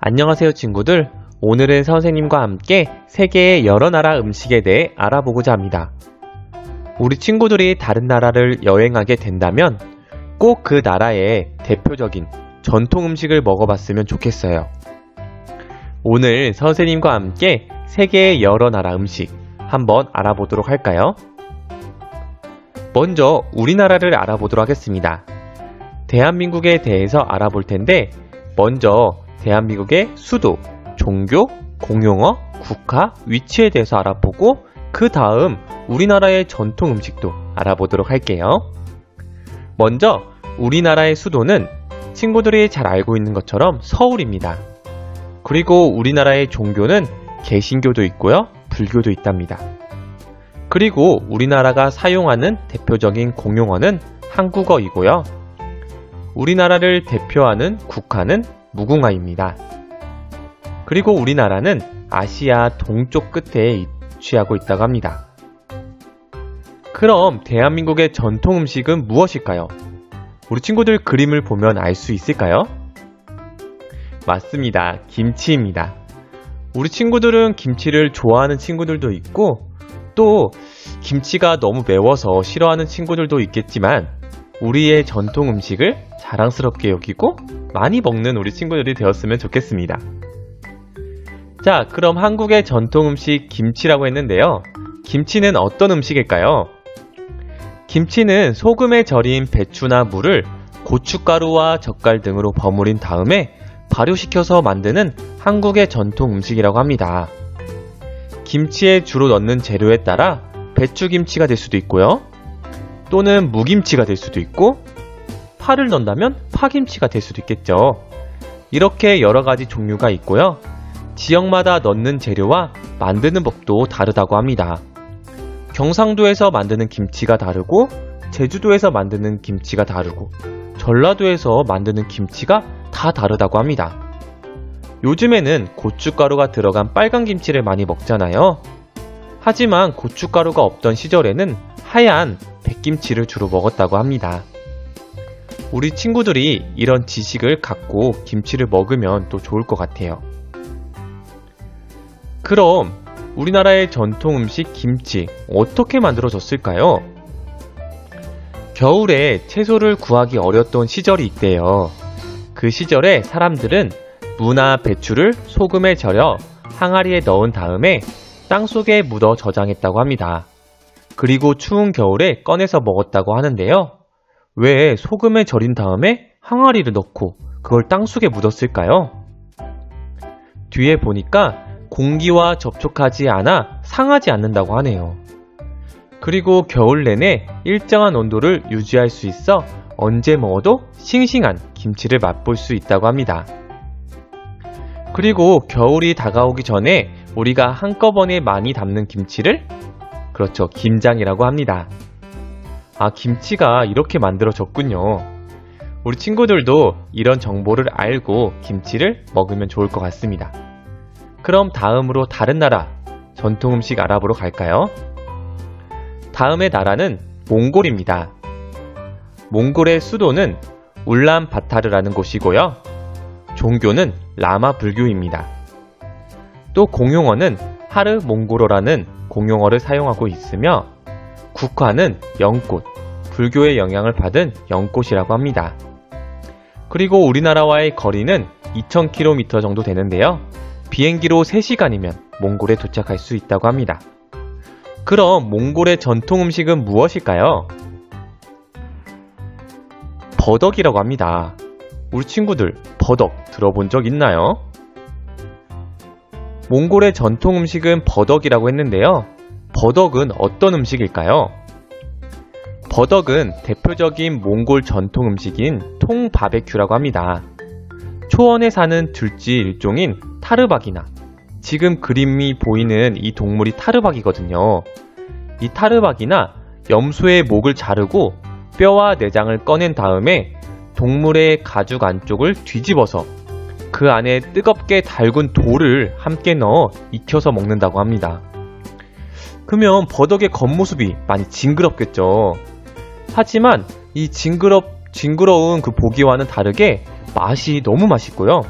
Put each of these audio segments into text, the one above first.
안녕하세요 친구들. 오늘은 선생님과 함께 세계의 여러 나라 음식에 대해 알아보고자 합니다. 우리 친구들이 다른 나라를 여행하게 된다면 꼭 그 나라의 대표적인 전통 음식을 먹어봤으면 좋겠어요. 오늘 선생님과 함께 세계의 여러 나라 음식 한번 알아보도록 할까요? 먼저 우리나라를 알아보도록 하겠습니다. 대한민국에 대해서 알아볼 텐데 먼저 대한민국의 수도, 종교, 공용어, 국화, 위치에 대해서 알아보고 그 다음 우리나라의 전통 음식도 알아보도록 할게요. 먼저 우리나라의 수도는 친구들이 잘 알고 있는 것처럼 서울입니다. 그리고 우리나라의 종교는 개신교도 있고요, 불교도 있답니다. 그리고 우리나라가 사용하는 대표적인 공용어는 한국어이고요. 우리나라를 대표하는 국화는 무궁화입니다. 그리고 우리나라는 아시아 동쪽 끝에 위치하고 있다고 합니다. 그럼 대한민국의 전통 음식은 무엇일까요? 우리 친구들 그림을 보면 알 수 있을까요? 맞습니다. 김치입니다. 우리 친구들은 김치를 좋아하는 친구들도 있고 또 김치가 너무 매워서 싫어하는 친구들도 있겠지만 우리의 전통 음식을 자랑스럽게 여기고 많이 먹는 우리 친구들이 되었으면 좋겠습니다. 자, 그럼 한국의 전통 음식 김치라고 했는데요. 김치는 어떤 음식일까요? 김치는 소금에 절인 배추나 물을 고춧가루와 젓갈 등으로 버무린 다음에 발효시켜서 만드는 한국의 전통 음식이라고 합니다. 김치에 주로 넣는 재료에 따라 배추김치가 될 수도 있고요. 또는 무김치가 될 수도 있고 파를 넣는다면 파김치가 될 수도 있겠죠. 이렇게 여러 가지 종류가 있고요. 지역마다 넣는 재료와 만드는 법도 다르다고 합니다. 경상도에서 만드는 김치가 다르고 제주도에서 만드는 김치가 다르고 전라도에서 만드는 김치가 다 다르다고 합니다. 요즘에는 고춧가루가 들어간 빨간 김치를 많이 먹잖아요. 하지만 고춧가루가 없던 시절에는 하얀 백김치를 주로 먹었다고 합니다. 우리 친구들이 이런 지식을 갖고 김치를 먹으면 또 좋을 것 같아요. 그럼 우리나라의 전통 음식 김치 어떻게 만들어졌을까요? 겨울에 채소를 구하기 어려웠던 시절이 있대요. 그 시절에 사람들은 무나 배추를 소금에 절여 항아리에 넣은 다음에 땅속에 묻어 저장했다고 합니다. 그리고 추운 겨울에 꺼내서 먹었다고 하는데요. 왜 소금에 절인 다음에 항아리를 넣고 그걸 땅속에 묻었을까요? 뒤에 보니까 공기와 접촉하지 않아 상하지 않는다고 하네요. 그리고 겨울 내내 일정한 온도를 유지할 수 있어 언제 먹어도 싱싱한 김치를 맛볼 수 있다고 합니다. 그리고 겨울이 다가오기 전에 우리가 한꺼번에 많이 담는 김치를 그렇죠, 김장이라고 합니다. 아, 김치가 이렇게 만들어졌군요. 우리 친구들도 이런 정보를 알고 김치를 먹으면 좋을 것 같습니다. 그럼 다음으로 다른 나라 전통 음식 알아보러 갈까요? 다음의 나라는 몽골입니다. 몽골의 수도는 울란바타르라는 곳이고요. 종교는 라마 불교입니다. 또 공용어는 하르 몽고로라는 공용어를 사용하고 있으며 국화는 연꽃, 불교의 영향을 받은 연꽃이라고 합니다. 그리고 우리나라와의 거리는 2000km 정도 되는데요. 비행기로 3시간이면 몽골에 도착할 수 있다고 합니다. 그럼 몽골의 전통 음식은 무엇일까요? 버덕이라고 합니다. 우리 친구들 버덕 들어본 적 있나요? 몽골의 전통 음식은 버덕이라고 했는데요. 버덕은 어떤 음식일까요? 버덕은 대표적인 몽골 전통 음식인 통 바베큐라고 합니다. 초원에 사는 들쥐 일종인 타르박이나 지금 그림이 보이는 이 동물이 타르박이거든요. 이 타르박이나 염소의 목을 자르고 뼈와 내장을 꺼낸 다음에 동물의 가죽 안쪽을 뒤집어서 그 안에 뜨겁게 달군 돌을 함께 넣어 익혀서 먹는다고 합니다. 그러면 버덕의 겉모습이 많이 징그럽겠죠. 하지만 이 징그러운 그 보기와는 다르게 맛이 너무 맛있고요.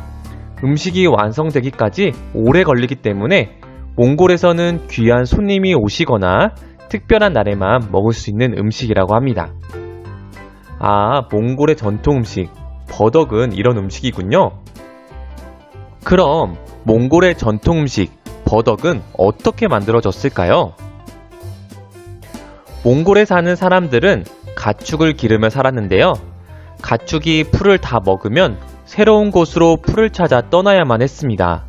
음식이 완성되기까지 오래 걸리기 때문에 몽골에서는 귀한 손님이 오시거나 특별한 날에만 먹을 수 있는 음식이라고 합니다. 아, 몽골의 전통 음식, 버덕은 이런 음식이군요. 그럼 몽골의 전통 음식, 버덕은 어떻게 만들어졌을까요? 몽골에 사는 사람들은 가축을 기르며 살았는데요. 가축이 풀을 다 먹으면 새로운 곳으로 풀을 찾아 떠나야만 했습니다.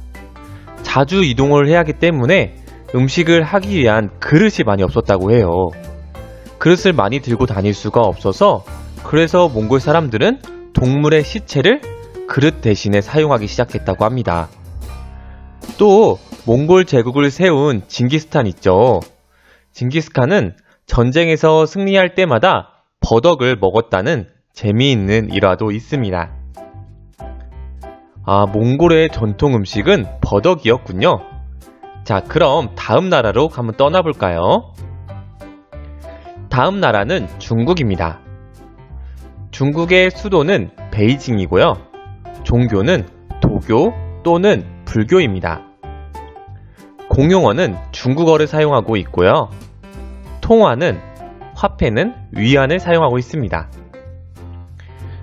자주 이동을 해야 하기 때문에 음식을 하기 위한 그릇이 많이 없었다고 해요. 그릇을 많이 들고 다닐 수가 없어서 그래서 몽골 사람들은 동물의 시체를 그릇 대신에 사용하기 시작했다고 합니다. 또 몽골 제국을 세운 징기스칸 있죠. 징기스칸은 전쟁에서 승리할 때마다 버덕을 먹었다는 재미있는 일화도 있습니다. 아, 몽골의 전통 음식은 버덕이었군요. 자, 그럼 다음 나라로 한번 떠나볼까요? 다음 나라는 중국입니다. 중국의 수도는 베이징이고요. 종교는 도교 또는 불교입니다. 공용어는 중국어를 사용하고 있고요. 통화는, 화폐는 위안을 사용하고 있습니다.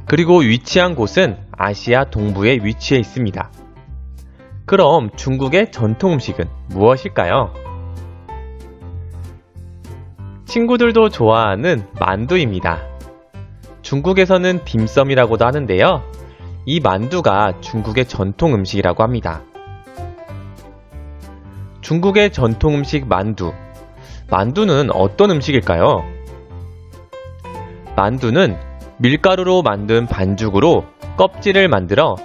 그리고 위치한 곳은 아시아 동부에 위치해 있습니다. 그럼 중국의 전통 음식은 무엇일까요? 친구들도 좋아하는 만두입니다. 중국에서는 딤섬이라고도 하는데요. 이 만두가 중국의 전통 음식이라고 합니다. 중국의 전통 음식 만두. 만두는 어떤 음식일까요? 만두는 밀가루로 만든 반죽으로 껍질을 만들어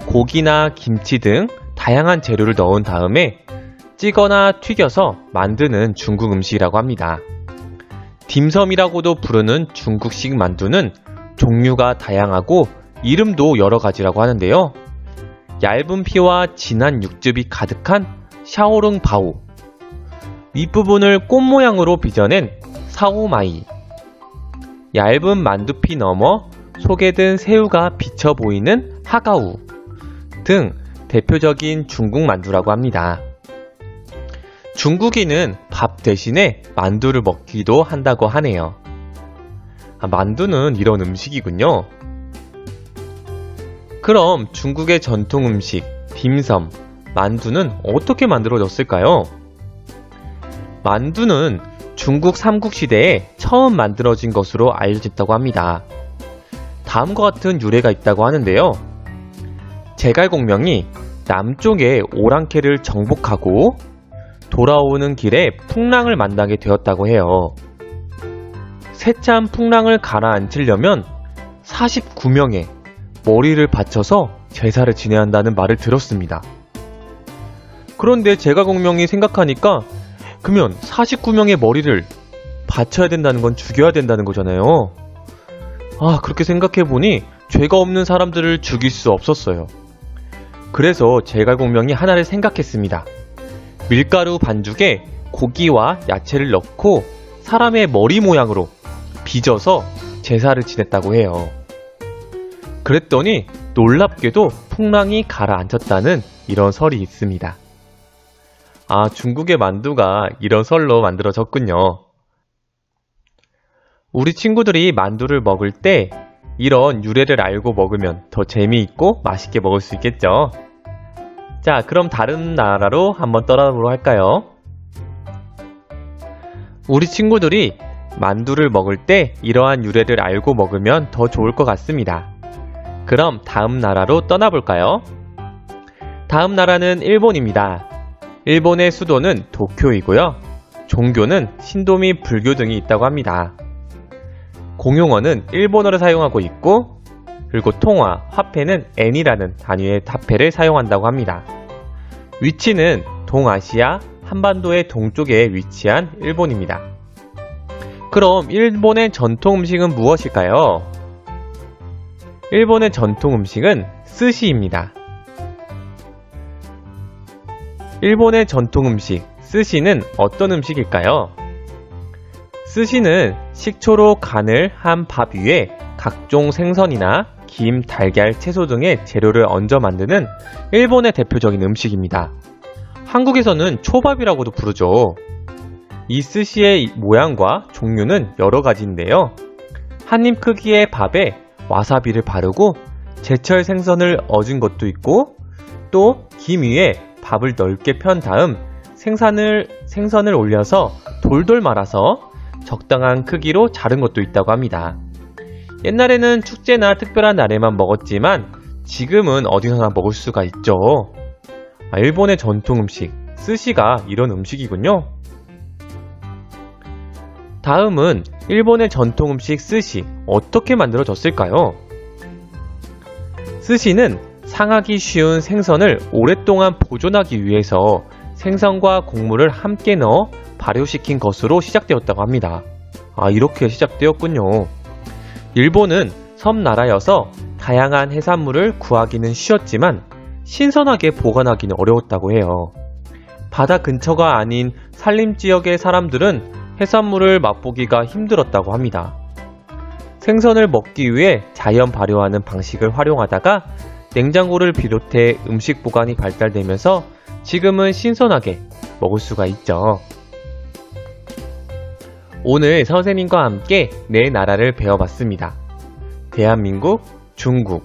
고기나 김치 등 다양한 재료를 넣은 다음에 찌거나 튀겨서 만드는 중국 음식이라고 합니다. 딤섬이라고도 부르는 중국식 만두는 종류가 다양하고 이름도 여러 가지라고 하는데요. 얇은 피와 진한 육즙이 가득한 샤오릉 바오, 윗부분을 꽃 모양으로 빚어낸 사오마이, 얇은 만두피 너머 속에 든 새우가 비쳐 보이는 하가우 등 대표적인 중국 만두라고 합니다. 중국인은 밥 대신에 만두를 먹기도 한다고 하네요. 만두는 이런 음식이군요. 그럼 중국의 전통 음식 딤섬, 만두는 어떻게 만들어졌을까요? 만두는 중국 삼국시대에 처음 만들어진 것으로 알려졌다고 합니다. 다음과 같은 유래가 있다고 하는데요. 제갈공명이 남쪽의 오랑캐를 정복하고 돌아오는 길에 풍랑을 만나게 되었다고 해요. 세찬 풍랑을 가라앉히려면 49명의 머리를 바쳐서 제사를 지내야 한다는 말을 들었습니다. 그런데 제갈공명이 생각하니까 그러면 49명의 머리를 바쳐야 된다는 건 죽여야 된다는 거잖아요. 그렇게 생각해보니 죄가 없는 사람들을 죽일 수 없었어요. 그래서 제갈공명이 하나를 생각했습니다. 밀가루 반죽에 고기와 야채를 넣고 사람의 머리 모양으로 빚어서 제사를 지냈다고 해요. 그랬더니 놀랍게도 풍랑이 가라앉혔다는 이런 설이 있습니다. 중국의 만두가 이런 설로 만들어졌군요. 우리 친구들이 만두를 먹을 때 이런 유래를 알고 먹으면 더 재미있고 맛있게 먹을 수 있겠죠. 자, 그럼 다른 나라로 한번 떠나보도록 할까요? 우리 친구들이 만두를 먹을 때 이러한 유래를 알고 먹으면 더 좋을 것 같습니다. 그럼 다음 나라로 떠나볼까요? 다음 나라는 일본입니다. 일본의 수도는 도쿄이고요. 종교는 신도 및 불교 등이 있다고 합니다. 공용어는 일본어를 사용하고 있고, 그리고 통화, 화폐는 엔이라는 단위의 화폐를 사용한다고 합니다. 위치는 동아시아 한반도의 동쪽에 위치한 일본입니다. 그럼 일본의 전통 음식은 무엇일까요? 일본의 전통 음식은 스시입니다. 일본의 전통 음식 스시는 어떤 음식일까요? 스시는 식초로 간을 한 밥 위에 각종 생선이나 김, 달걀, 채소 등의 재료를 얹어 만드는 일본의 대표적인 음식입니다. 한국에서는 초밥이라고도 부르죠. 이 스시의 모양과 종류는 여러 가지인데요. 한입 크기의 밥에 와사비를 바르고 제철 생선을 얹은 것도 있고, 또 김 위에 밥을 넓게 편 다음 생선을 올려서 돌돌 말아서 적당한 크기로 자른 것도 있다고 합니다. 옛날에는 축제나 특별한 날에만 먹었지만 지금은 어디서나 먹을 수가 있죠. 일본의 전통 음식, 스시가 이런 음식이군요. 다음은 일본의 전통 음식 스시, 어떻게 만들어졌을까요? 스시는 상하기 쉬운 생선을 오랫동안 보존하기 위해서 생선과 곡물을 함께 넣어 발효시킨 것으로 시작되었다고 합니다. 이렇게 시작되었군요. 일본은 섬나라여서 다양한 해산물을 구하기는 쉬웠지만 신선하게 보관하기는 어려웠다고 해요. 바다 근처가 아닌 산림 지역의 사람들은 해산물을 맛보기가 힘들었다고 합니다. 생선을 먹기 위해 자연 발효하는 방식을 활용하다가 냉장고를 비롯해 음식 보관이 발달되면서 지금은 신선하게 먹을 수가 있죠. 오늘 선생님과 함께 네 나라를 배워봤습니다. 대한민국, 중국,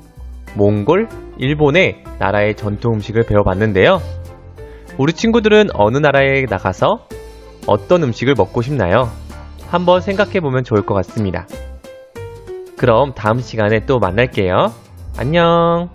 몽골, 일본의 나라의 전통 음식을 배워봤는데요. 우리 친구들은 어느 나라에 나가서 어떤 음식을 먹고 싶나요? 한번 생각해보면 좋을 것 같습니다. 그럼 다음 시간에 또 만날게요. 안녕.